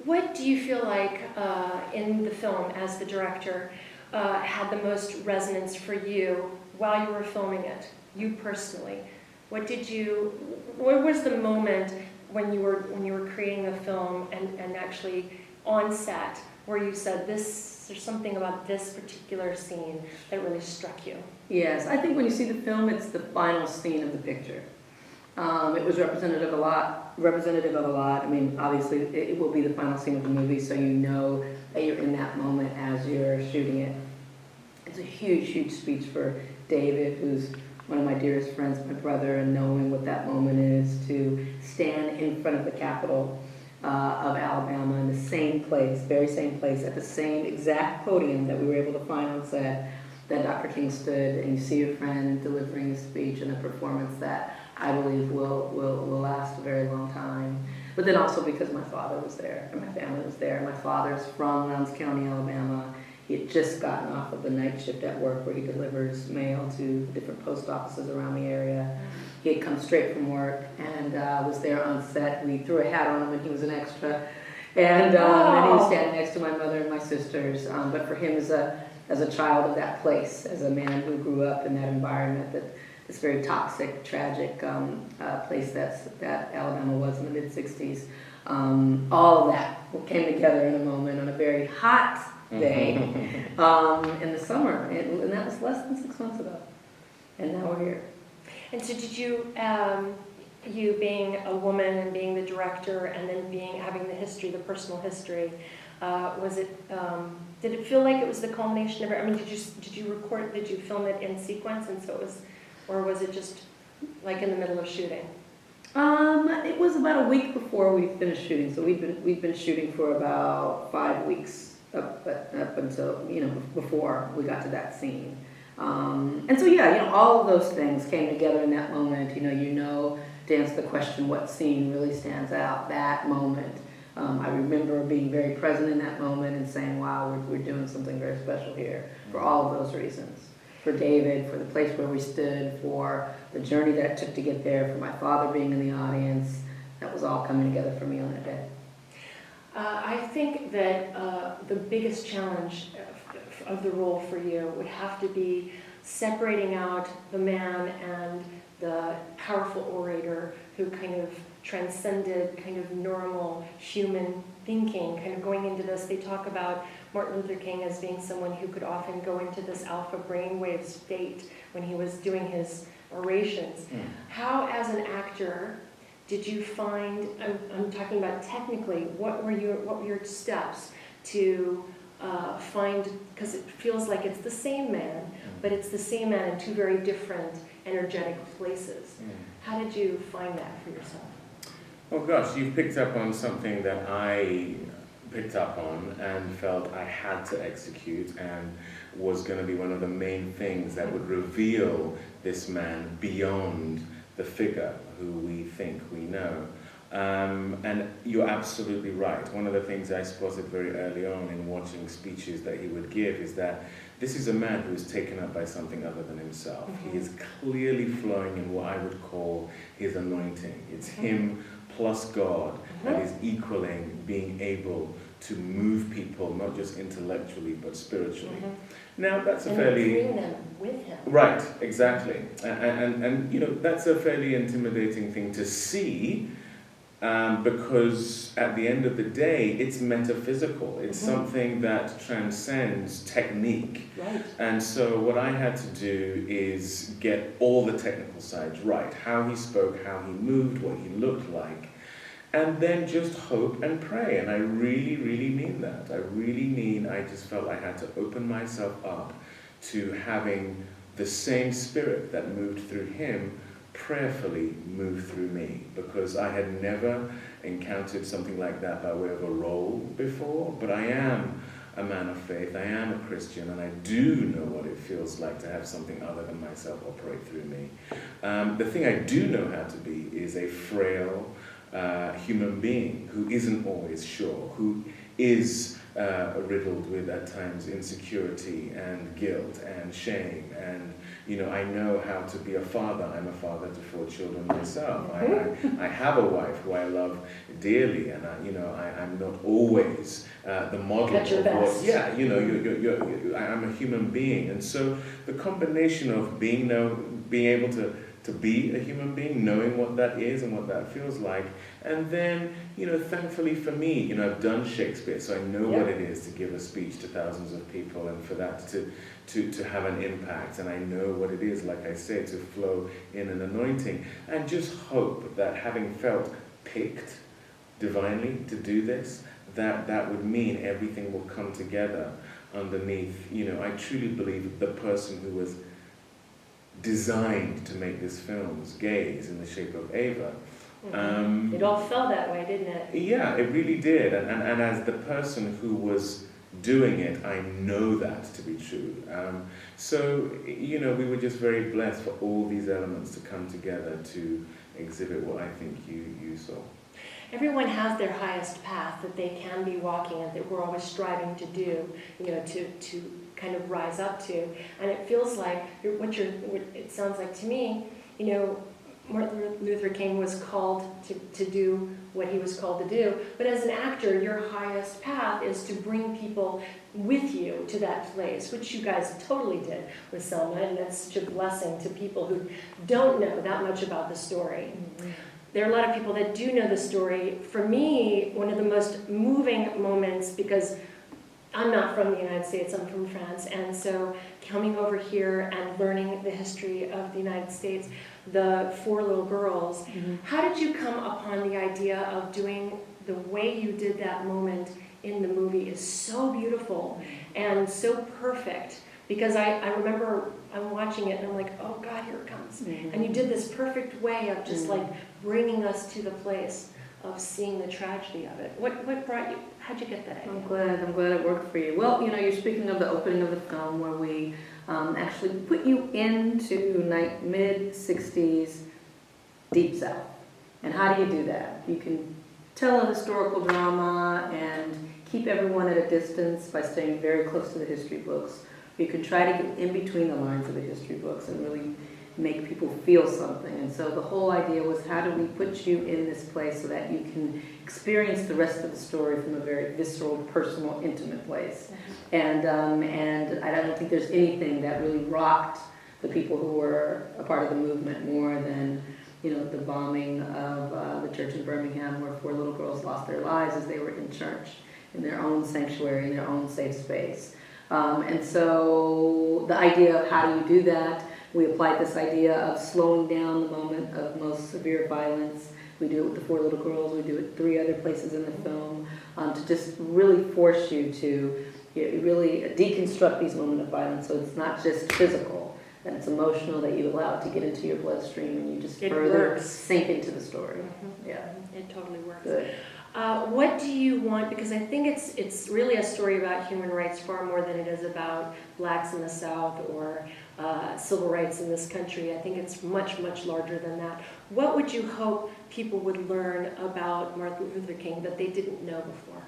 What do you feel like in the film, as the director, had the most resonance for you while you were filming it, you personally? What was the moment when you were creating the film and actually on set where you said, there's something about this particular scene that really struck you? Yes, I think when you see the film, it's the final scene of the picture. It was representative of a lot. I mean, obviously, it will be the final scene of the movie, so you know that you're in that moment as you're shooting it. It's a huge, huge speech for David, who's one of my dearest friends, my brother, and knowing what that moment is to stand in front of the Capitol of Alabama in the same place, very same place, at the same exact podium that we were able to find on set that Dr. King stood, and you see your friend delivering a speech and a performance that I believe will last a very long time. But then also because my father was there and my family was there. My father's from Lowndes County, Alabama. He had just gotten off of the night shift at work where he delivers mail to different post offices around the area. He had come straight from work and was there on set. We threw a hat on him and he was an extra. And he was standing next to my mother and my sisters. But for him as a child of that place, as a man who grew up in that environment, this very toxic, tragic place that Alabama was in the mid-'60s, all of that came together in a moment on a very hot day in the summer, and that was less than 6 months ago, and now we're here. And so did you, you being a woman and being the director and then having the history, the personal history, did it feel like it was the culmination of it? I mean, did you film it in sequence and so it was, or was it just like in the middle of shooting? It was about a week before we finished shooting, so we'd been shooting for about 5 weeks up until, before we got to that scene. And so all of those things came together in that moment. To answer the question, what scene really stands out, that moment. I remember being very present in that moment and saying, wow, we're doing something very special here for all of those reasons. For David, for the place where we stood, for the journey that it took to get there, for my father being in the audience. That was all coming together for me on that day. I think that the biggest challenge of the role for you would have to be separating out the man and the powerful orator who kind of transcended kind of normal human thinking, kind of going into this. They talk about Martin Luther King as being someone who could often go into this alpha brainwave state when he was doing his orations. How, as an actor, did you find, I'm talking about technically, what were your steps to find, because it feels like it's the same man, but it's the same man in two very different energetic places. How did you find that for yourself? Oh gosh, you've picked up on something that I picked up on and felt I had to execute and was going to be one of the main things that would reveal this man beyond the figure who we think we know. And you're absolutely right. One of the things I spotted very early on in watching speeches that he would give is that this is a man who is taken up by something other than himself. He is clearly flowing in what I would call his anointing. It's him plus God that is equaling being able to move people, not just intellectually, but spiritually. Now, that's a fairly... bring them with him. Right, exactly. And that's a fairly intimidating thing to see, because at the end of the day, it's metaphysical. It's something that transcends technique. Right. And so what I had to do is get all the technical sides right. How he spoke, how he moved, what he looked like. And then just hope and pray. And I really, really mean that. I just felt I had to open myself up to having the same spirit that moved through him prayerfully move through me, because I had never encountered something like that by way of a role before. But I am a man of faith, I am a Christian, and I do know what it feels like to have something other than myself operate through me. The thing I do know how to be is a frail human being who isn't always sure, who is riddled with at times insecurity and guilt and shame, and I know how to be a father. I'm a father to 4 children myself. I have a wife who I love dearly, and I'm not always the model At your of what. best. Yeah, I'm a human being, and so the combination of being able to be a human being, knowing what that is and what that feels like, and then thankfully for me, I've done Shakespeare, so I know what it is to give a speech to thousands of people, and for that to have an impact, and I know what it is, like I say, to flow in an anointing, and just hope that having felt picked divinely to do this, that would mean everything will come together underneath, I truly believe the person who was designed to make this film's gaze in the shape of Ava. It all fell that way, didn't it? Yeah, it really did, and as the person who was doing it, I know that to be true. So, we were just very blessed for all these elements to come together to exhibit what I think you saw. Everyone has their highest path that they can be walking and that we're always striving to do, to kind of rise up to. And it feels like, it sounds like to me, Martin Luther King was called to do what he was called to do. But as an actor, your highest path is to bring people with you to that place, which you guys totally did with Selma. And that's such a blessing to people who don't know that much about the story. Mm-hmm. There are a lot of people that do know the story. For me, one of the most moving moments, because I'm not from the United States, I'm from France, and so coming over here and learning the history of the United States, the 4 little girls, how did you come upon the idea of doing the way you did that moment in the movie is so beautiful and so perfect? Because I remember I'm watching it and I'm like, oh God, here it comes. And you did this perfect way of just like bringing us to the place of seeing the tragedy of it. What brought you, how'd you get that idea? I'm glad it worked for you. Well, you're speaking of the opening of the film where we actually put you into mid-60s Deep South. And how do you do that? You can tell a historical drama and keep everyone at a distance by staying very close to the history books. You can try to get in between the lines of the history books and really make people feel something. And so the whole idea was, how do we put you in this place so that you can experience the rest of the story from a very visceral, personal, intimate place. And I don't think there's anything that really rocked the people who were a part of the movement more than the bombing of the church in Birmingham, where 4 little girls lost their lives as they were in church, in their own sanctuary, in their own safe space. And so the idea of how do you do that, we applied this idea of slowing down the moment of most severe violence. We do it with the 4 little girls, we do it 3 other places in the film, to just really force you to really deconstruct these moments of violence, so it's not just physical, that it's emotional, that you allow it to get into your bloodstream and you just further sink into the story. Yeah, it totally works. Good. What do you want, because I think it's really a story about human rights far more than it is about blacks in the South or civil rights in this country. I think it's much, much larger than that. What would you hope people would learn about Martin Luther King that they didn't know before?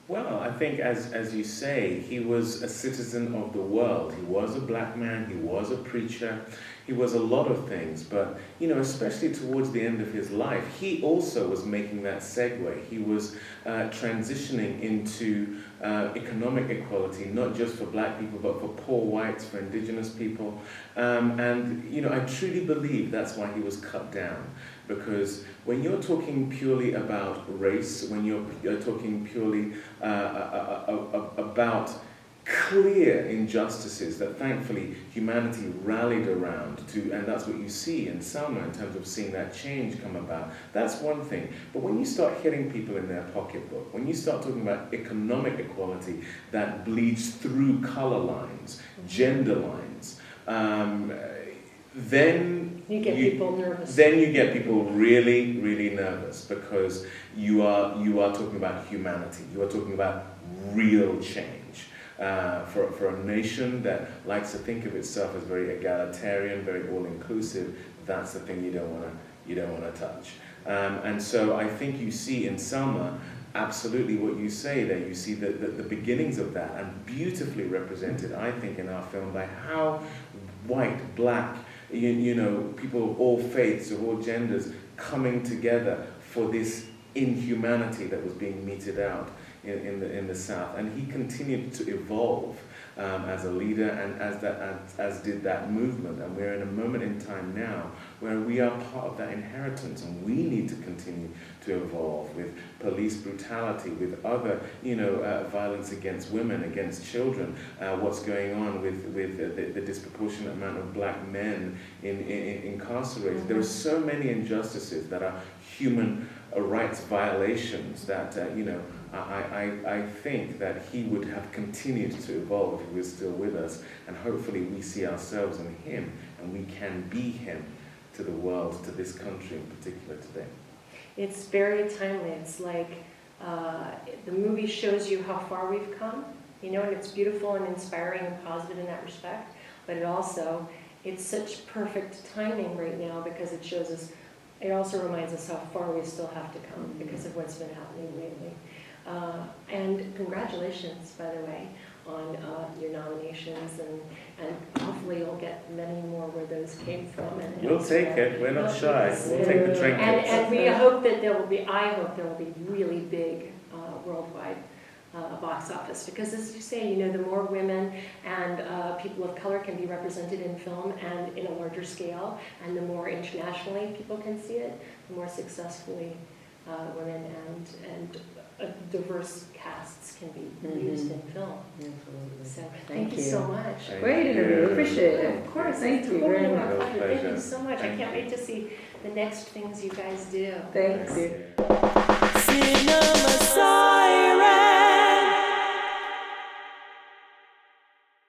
Well, I think, as you say, he was a citizen of the world. He was a black man, he was a preacher, he was a lot of things, but, especially towards the end of his life, he also was making that segue. He was transitioning into economic equality, not just for black people, but for poor whites, for indigenous people. And, I truly believe that's why he was cut down. Because when you're talking purely about race, when you're talking purely about clear injustices that thankfully humanity rallied around to, and that's what you see in Selma in terms of seeing that change come about, that's one thing. But when you start hitting people in their pocketbook, when you start talking about economic equality that bleeds through color lines, gender lines, then you get people nervous. Then you get people really, really nervous, because you are talking about humanity. You are talking about real change. For a nation that likes to think of itself as very egalitarian, very all-inclusive, that's the thing you don't want to touch. And so I think you see in Selma absolutely what you say there. You see the beginnings of that, and beautifully represented, I think, in our film by how white, black, you know, people of all faiths, of all genders, coming together for this inhumanity that was being meted out in the South. And he continued to evolve as a leader, and as did that movement. And we're in a moment in time now where we are part of that inheritance, and we need to continue to evolve with police brutality, with other, violence against women, against children, what's going on with the disproportionate amount of black men incarcerated. Mm-hmm. There are so many injustices that are human rights violations that, I think that he would have continued to evolve if he was still with us, and hopefully we see ourselves in him, and we can be him to the world, to this country in particular today. It's very timely. It's like the movie shows you how far we've come, and it's beautiful and inspiring and positive in that respect, but it's such perfect timing right now because it also reminds us how far we still have to come because of what's been happening lately. And congratulations, by the way, on your nominations, and hopefully you'll get many more where those came from. And we'll take it. We're not shy. We'll take the trinkets. And we hope that I hope there will be really big worldwide box office, because as you say, the more women and people of color can be represented in film and in a larger scale, and the more internationally people can see it, the more successfully women and diverse casts can be used in film. Absolutely. So thank you so much. Great interview. Appreciate it. Of course. Thank you very much. Thank you so much. I can't wait to see the next things you guys do. Thank you.